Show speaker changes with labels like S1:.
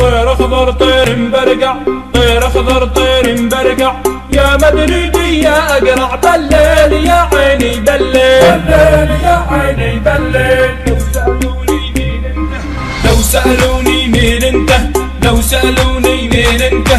S1: طير اخضر طير مبرقع، طير اخضر طير مبرقع، يا مدريدي يا اقرع، بالليل يا عيني بالليل، بالليل يا عيني بالليل. لو سألوني مين انت، لو سألوني مين انت،